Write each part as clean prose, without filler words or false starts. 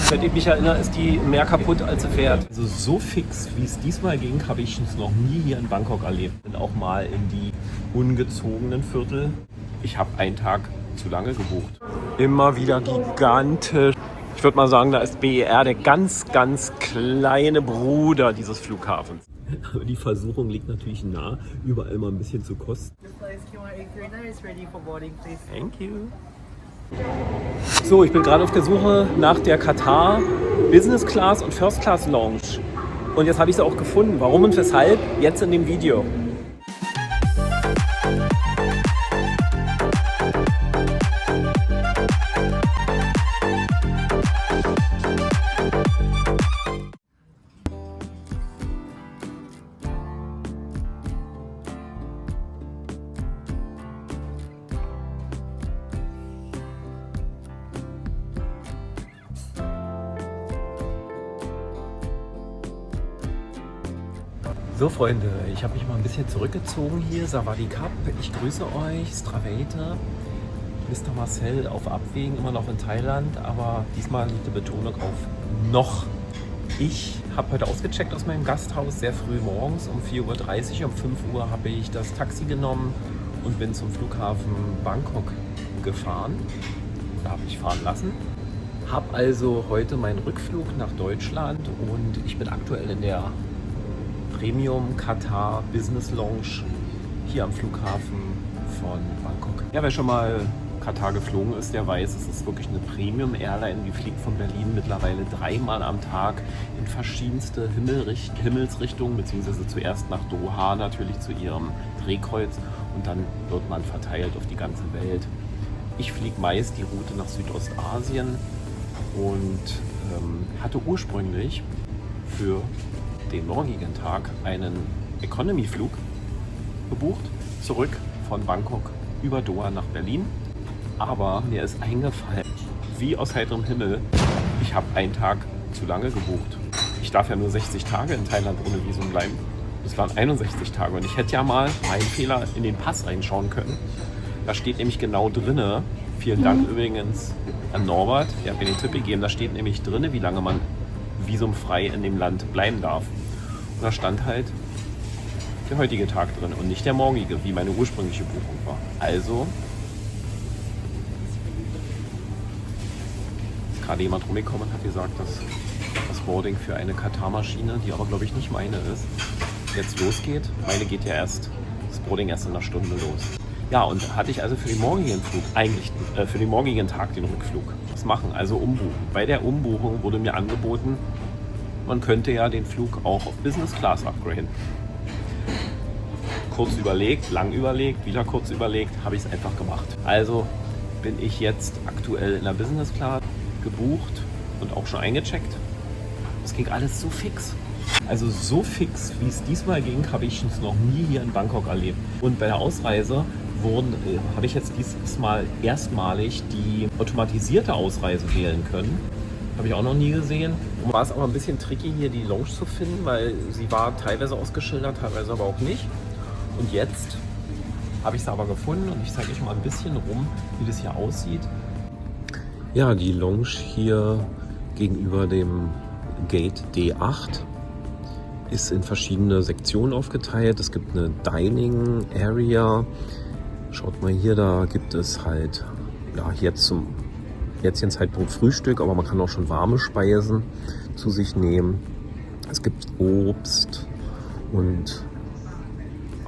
Seitdem ich mich erinnere, ist die mehr kaputt als sie fährt. Also so fix, wie es diesmal ging, habe ich es noch nie hier in Bangkok erlebt. Bin auch mal in die ungezogenen Viertel. Ich habe einen Tag zu lange gebucht. Immer wieder gigantisch. Ich würde mal sagen, da ist BER der ganz, ganz kleine Bruder dieses Flughafens. Aber die Versuchung liegt natürlich nah, überall mal ein bisschen zu kosten. Thank you. So, ich bin gerade auf der Suche nach der Qatar Business Class und First Class Lounge. Und jetzt habe ich sie auch gefunden. Warum und weshalb? Jetzt in dem Video. So Freunde, ich habe mich mal ein bisschen zurückgezogen hier. Savadi Cup, ich grüße euch, Stravete, Mr. Marcel auf Abwägen, immer noch in Thailand, aber diesmal liegt die Betonung auf noch. Ich habe heute ausgecheckt aus meinem Gasthaus, sehr früh morgens um 4:30 Uhr. Um 5 Uhr habe ich das Taxi genommen und bin zum Flughafen Bangkok gefahren. Da habe ich fahren lassen. Habe also heute meinen Rückflug nach Deutschland und ich bin aktuell in der Premium Qatar Business Lounge hier am Flughafen von Bangkok. Ja, wer schon mal Qatar geflogen ist, der weiß, es ist wirklich eine Premium Airline. Die fliegt von Berlin mittlerweile 3-mal am Tag in verschiedenste Himmelsrichtungen, beziehungsweise zuerst nach Doha natürlich zu ihrem Drehkreuz und dann wird man verteilt auf die ganze Welt. Ich fliege meist die Route nach Südostasien und hatte ursprünglich für den morgigen Tag einen Economy-Flug gebucht, zurück von Bangkok über Doha nach Berlin. Aber mir ist eingefallen, wie aus heiterem Himmel, ich habe einen Tag zu lange gebucht. Ich darf ja nur 60 Tage in Thailand ohne Visum bleiben. Das waren 61 Tage und ich hätte ja mal meinen Fehler in den Pass reinschauen können. Da steht nämlich genau drinne, vielen Dank übrigens an Norbert, der hat mir den Tipp gegeben, da steht nämlich drinne, wie lange man visumfrei in dem Land bleiben darf. Und da stand halt der heutige Tag drin und nicht der morgige, wie meine ursprüngliche Buchung war. Also ist gerade jemand rumgekommen und hat gesagt, dass das Boarding für eine Qatar-Maschine, die aber glaube ich nicht meine ist, jetzt losgeht. Meine geht ja erst, das Boarding erst in einer Stunde los. Ja, und hatte ich also für den morgigen Flug, für den morgigen Tag den Rückflug. Was machen? Also umbuchen. Bei der Umbuchung wurde mir angeboten, man könnte ja den Flug auch auf Business Class upgraden. Kurz überlegt, lang überlegt, wieder kurz überlegt, habe ich es einfach gemacht. Also bin ich jetzt aktuell in der Business Class gebucht und auch schon eingecheckt. Das ging alles so fix. Also so fix, wie es diesmal ging, habe ich es noch nie hier in Bangkok erlebt. Und bei der Ausreise habe ich jetzt dieses Mal erstmalig die automatisierte Ausreise wählen können. Habe ich auch noch nie gesehen. Und war es auch ein bisschen tricky, hier die Lounge zu finden, weil sie war teilweise ausgeschildert, teilweise aber auch nicht. Und jetzt habe ich es aber gefunden und ich zeige euch mal ein bisschen rum, wie das hier aussieht. Ja, die Lounge hier gegenüber dem Gate D8 ist in verschiedene Sektionen aufgeteilt. Es gibt eine Dining Area. Schaut mal hier, da gibt es halt ja, jetzigen Zeitpunkt Frühstück, aber man kann auch schon warme Speisen zu sich nehmen. Es gibt Obst und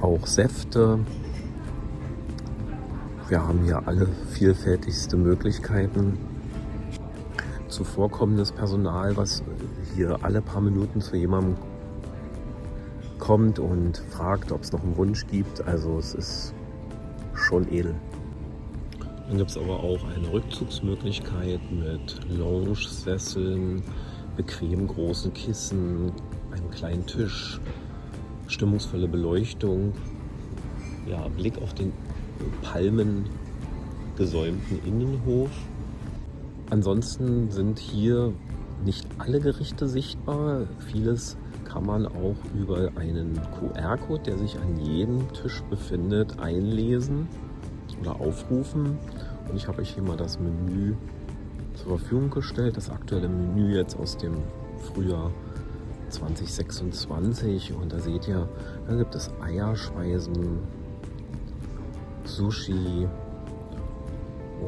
auch Säfte. Wir haben hier alle vielfältigste Möglichkeiten. Zuvorkommendes Personal, was hier alle paar Minuten zu jemandem kommt und fragt, ob es noch einen Wunsch gibt. Also es ist schon edel. Dann gibt es aber auch eine Rückzugsmöglichkeit mit Lounge-Sesseln, bequem großen Kissen, einem kleinen Tisch, stimmungsvolle Beleuchtung, ja, Blick auf den palmengesäumten Innenhof. Ansonsten sind hier nicht alle Gerichte sichtbar. Vieles kann man auch über einen QR-Code, der sich an jedem Tisch befindet, einlesen oder aufrufen. Und ich habe euch hier mal das Menü zur Verfügung gestellt. Das aktuelle Menü jetzt aus dem Frühjahr 2026. Und da seht ihr, da gibt es Eierspeisen, Sushi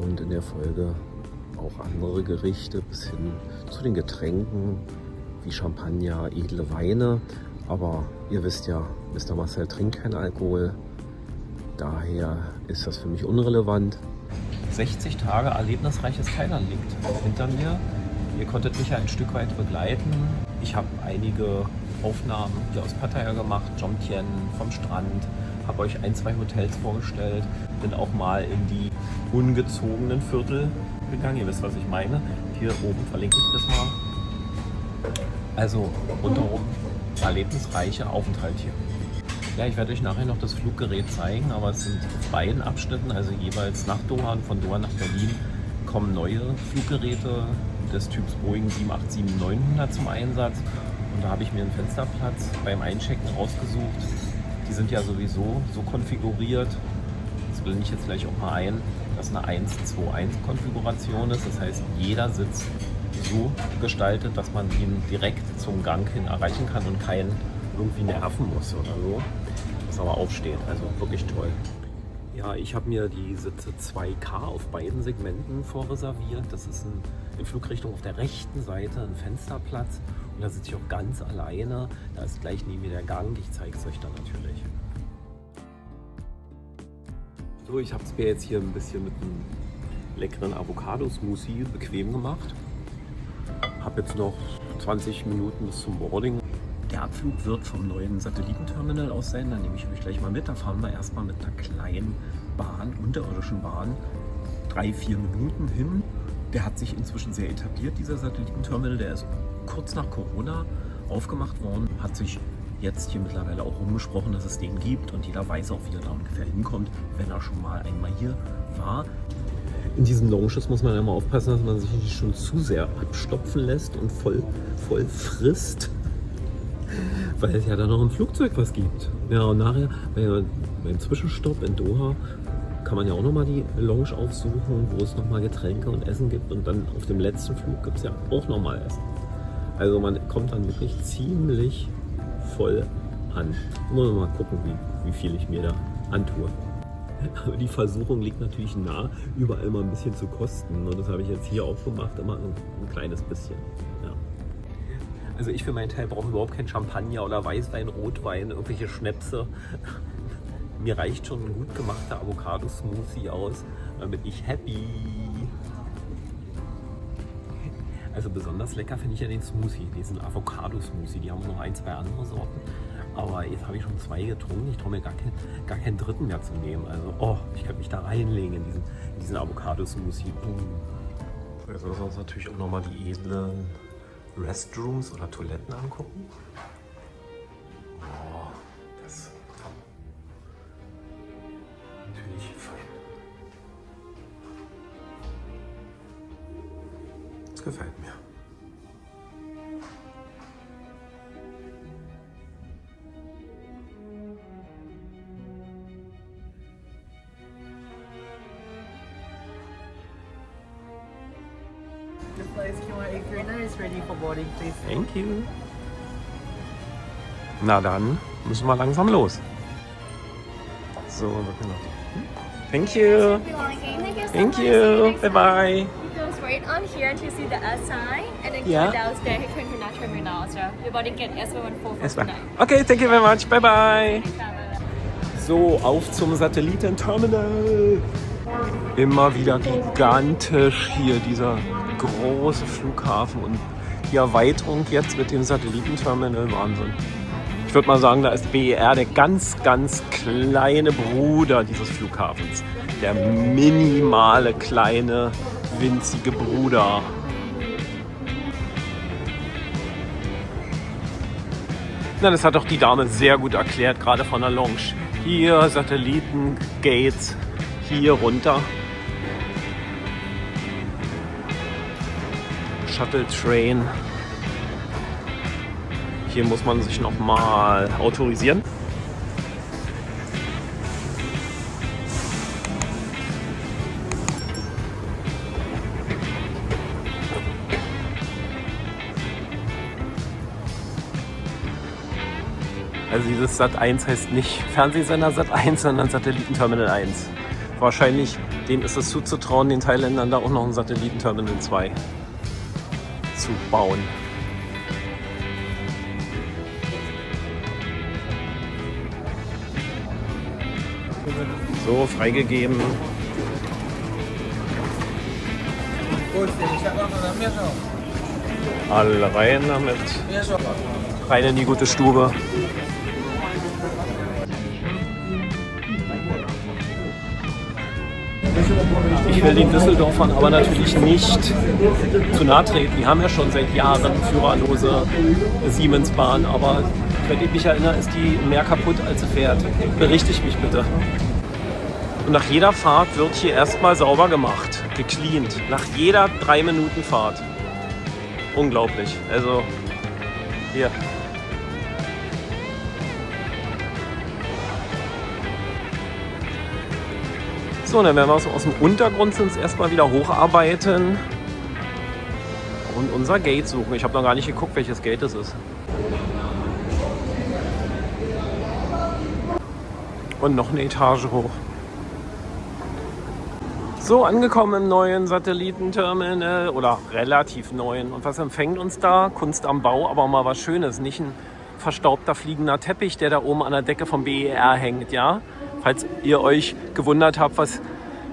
und in der Folge auch andere Gerichte bis hin zu den Getränken wie Champagner, edle Weine. Aber ihr wisst ja, Mr. Marcel trinkt keinen Alkohol. Daher ist das für mich unrelevant. 60 Tage erlebnisreiches Thailand liegt hinter mir. Ihr konntet mich ja ein Stück weit begleiten. Ich habe einige Aufnahmen hier aus Pattaya gemacht, Jomtien vom Strand, habe euch 1, 2 Hotels vorgestellt, bin auch mal in die ungezogenen Viertel gegangen. Ihr wisst, was ich meine. Hier oben verlinke ich das mal. Also rundherum erlebnisreicher Aufenthalt hier. Ja, ich werde euch nachher noch das Fluggerät zeigen, aber es sind auf beiden Abschnitten, also jeweils nach Doha und von Doha nach Berlin, kommen neue Fluggeräte des Typs Boeing 787-900 zum Einsatz. Und da habe ich mir einen Fensterplatz beim Einchecken rausgesucht. Die sind ja sowieso so konfiguriert, das blende ich jetzt gleich auch mal ein, dass eine 1-2-1-Konfiguration ist. Das heißt, jeder Sitz so gestaltet, dass man ihn direkt zum Gang hin erreichen kann und keinen irgendwie nerven muss oder so. Das aber aufsteht, also wirklich toll. Ja, ich habe mir die Sitze 2K auf beiden Segmenten vorreserviert. Das ist in Flugrichtung auf der rechten Seite ein Fensterplatz und da sitze ich auch ganz alleine. Da ist gleich neben mir der Gang. Ich zeige es euch dann natürlich. So, ich habe es mir jetzt hier ein bisschen mit einem leckeren Avocado-Smoothie bequem gemacht. Habe jetzt noch 20 Minuten bis zum Boarding. Der Abflug wird vom neuen Satellitenterminal aus sein, da nehme ich euch gleich mal mit. Da fahren wir erstmal mit einer kleinen Bahn, unterirdischen Bahn, 3-4 Minuten hin. Der hat sich inzwischen sehr etabliert, dieser Satellitenterminal. Der ist kurz nach Corona aufgemacht worden, hat sich jetzt hier mittlerweile auch rumgesprochen, dass es den gibt und jeder weiß auch, wie er da ungefähr hinkommt, wenn er schon mal einmal hier war. In diesen Lounges muss man ja mal aufpassen, dass man sich nicht schon zu sehr abstopfen lässt und voll frisst. Weil es ja dann noch im Flugzeug was gibt. Ja, und nachher, beim Zwischenstopp in Doha, kann man ja auch nochmal die Lounge aufsuchen, wo es nochmal Getränke und Essen gibt. Und dann auf dem letzten Flug gibt es ja auch nochmal Essen. Also man kommt dann wirklich ziemlich voll an. Muss mal gucken, wie viel ich mir da antue. Aber die Versuchung liegt natürlich nah, überall mal ein bisschen zu kosten. Und das habe ich jetzt hier auch gemacht, immer ein kleines bisschen. Ja. Also ich für meinen Teil brauche überhaupt kein Champagner oder Weißwein, Rotwein, irgendwelche Schnäpse. Mir reicht schon ein gut gemachter Avocado-Smoothie aus, dann bin ich happy. Also besonders lecker finde ich ja den Smoothie, diesen Avocado-Smoothie. Die haben noch 1, 2 andere Sorten. Aber jetzt habe ich schon 2 getrunken. Ich traue mir gar keinen dritten mehr zu nehmen. Also, ich könnte mich da reinlegen in diesen Avocado-Smoothie. Jetzt müssen wir uns natürlich auch nochmal die edlen Restrooms oder Toiletten angucken. Das ist natürlich fein. Das gefällt mir. The flight QR is ready for boarding, please. Thank you. Na dann müssen wir langsam los. So, thank you. Thank you. Bye bye. You go straight on here to see the outside and then Yeah. go downstairs to Trincomalee Terminal. So your boarding gate S114 Erstmal. tonight. Okay, thank you very much. Bye bye. So, auf zum Satellitenterminal. Immer wieder gigantisch hier dieser große Flughafen und die Erweiterung jetzt mit dem Satellitenterminal, Wahnsinn. Ich würde mal sagen, da ist BER der ganz, ganz kleine Bruder dieses Flughafens. Der minimale, kleine, winzige Bruder. Na, das hat doch die Dame sehr gut erklärt, gerade von der Lounge. Hier Satellitengates, hier runter. Shuttle Train. Hier muss man sich nochmal autorisieren. Also dieses Sat.1 heißt nicht Fernsehsender Sat.1, sondern Satellitenterminal 1. Wahrscheinlich, denen ist es zuzutrauen, den Thailändern da auch noch ein Satellitenterminal 2 zu bauen. So, freigegeben. Alle rein damit. Rein in die gute Stube. Ich will den Düsseldorfern aber natürlich nicht zu nahe treten. Die haben ja schon seit Jahren führerlose Siemens-Bahn, aber wenn ich mich erinnere, ist die mehr kaputt als sie fährt. Berichte ich mich bitte. Und nach jeder Fahrt wird hier erstmal sauber gemacht, gecleant. Nach jeder 3 Minuten Fahrt. Unglaublich. Also hier. So, dann werden wir uns aus dem Untergrund uns erstmal wieder hocharbeiten und unser Gate suchen. Ich habe noch gar nicht geguckt, welches Gate es ist. Und noch eine Etage hoch. So, angekommen im neuen Satellitenterminal oder relativ neuen. Und was empfängt uns da? Kunst am Bau, aber mal was Schönes. Nicht ein verstaubter fliegender Teppich, der da oben an der Decke vom BER hängt, ja? Falls ihr euch gewundert habt, was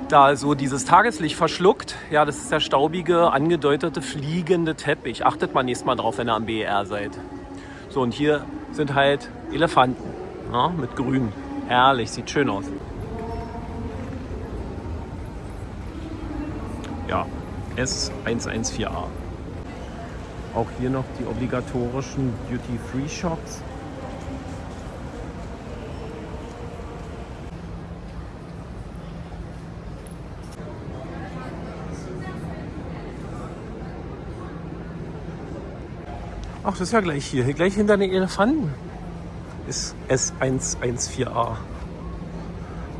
da so dieses Tageslicht verschluckt. Ja, das ist der staubige, angedeutete, fliegende Teppich. Achtet mal nächstes Mal drauf, wenn ihr am BER seid. So, und hier sind halt Elefanten, ja, mit Grün. Herrlich, sieht schön aus. Ja, S114A. Auch hier noch die obligatorischen Duty-Free-Shops. Ach, das ist ja gleich hier. Gleich hinter den Elefanten ist S114A.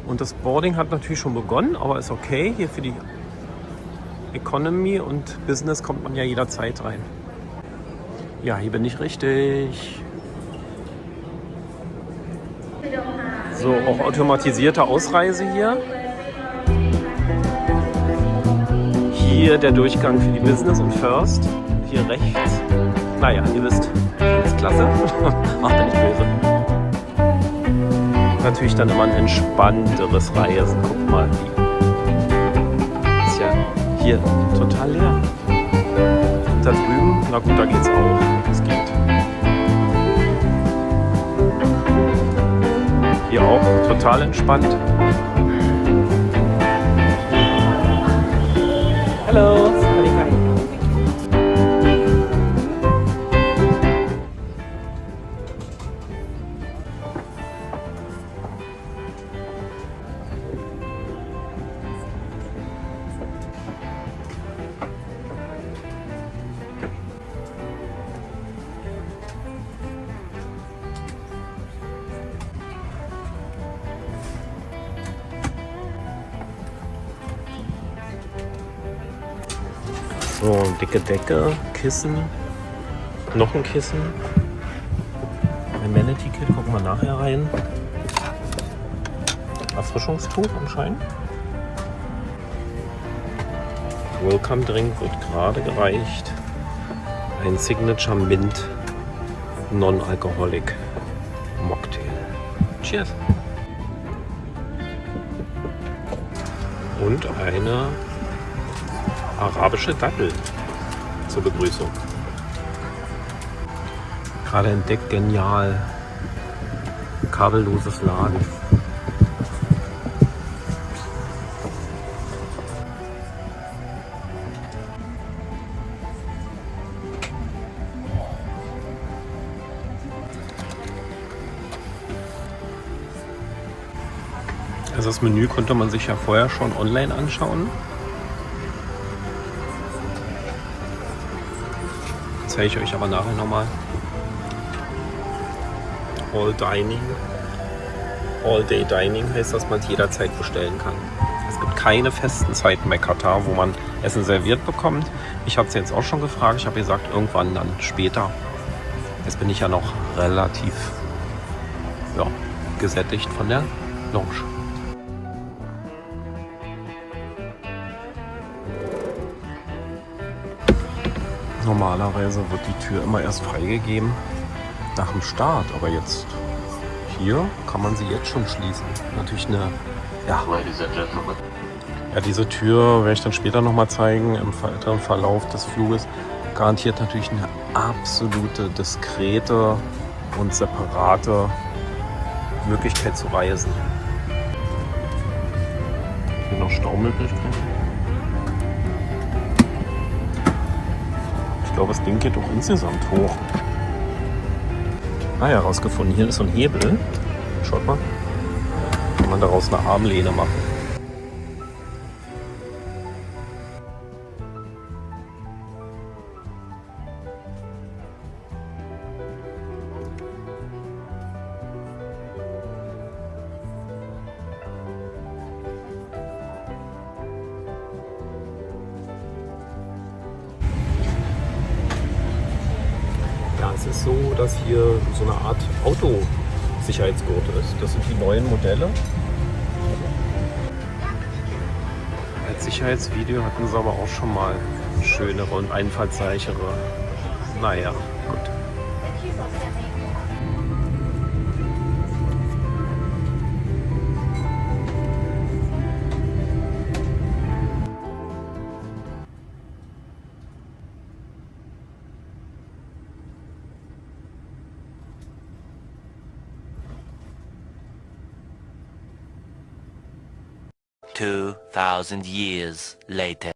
Und das Boarding hat natürlich schon begonnen, aber ist okay. Hier für die Economy und Business kommt man ja jederzeit rein. Ja, hier bin ich richtig. So, auch automatisierte Ausreise hier. Hier der Durchgang für die Business und First. Hier rechts. Naja, ihr wisst, das ist klasse. Macht ihr nicht böse. Natürlich dann immer ein entspannteres Reisen. Guckt mal, ist ja hier total leer. Und da drüben, na gut, da geht's auch. Das geht. Hier auch total entspannt. Hallo. So, dicke Decke, Kissen, noch ein Kissen, ein Manatee-Kit, gucken wir nachher rein. Erfrischungstuch anscheinend. Welcome Drink wird gerade gereicht. Ein Signature Mint Non-Alcoholic Mocktail. Cheers! Und eine arabische Dattel zur Begrüßung. Gerade entdeckt, genial. Kabelloses Laden. Also das Menü konnte man sich ja vorher schon online anschauen. Zeige ich euch aber nachher nochmal. All Dining. All Day Dining heißt, dass man es jederzeit bestellen kann. Es gibt keine festen Zeiten bei Katar, wo man Essen serviert bekommt. Ich habe es jetzt auch schon gefragt. Ich habe gesagt, irgendwann dann später. Jetzt bin ich ja noch relativ ja, gesättigt von der Lounge. Normalerweise wird die Tür immer erst freigegeben nach dem Start, aber jetzt hier kann man sie jetzt schon schließen. Natürlich eine, ja, diese Tür werde ich dann später nochmal zeigen im weiteren Verlauf des Fluges. Garantiert natürlich eine absolute, diskrete und separate Möglichkeit zu reisen. Hier noch Staumöglichkeiten. Ich glaube, das Ding geht auch insgesamt hoch. Ah ja, rausgefunden. Hier ist so ein Hebel. Schaut mal. Kann man daraus eine Armlehne machen. Ja, es ist so, dass hier so eine Art Autosicherheitsgurt ist. Das sind die neuen Modelle. Als Sicherheitsvideo hatten sie aber auch schon mal schönere und einfallsreichere. Naja, gut. Two thousand years later.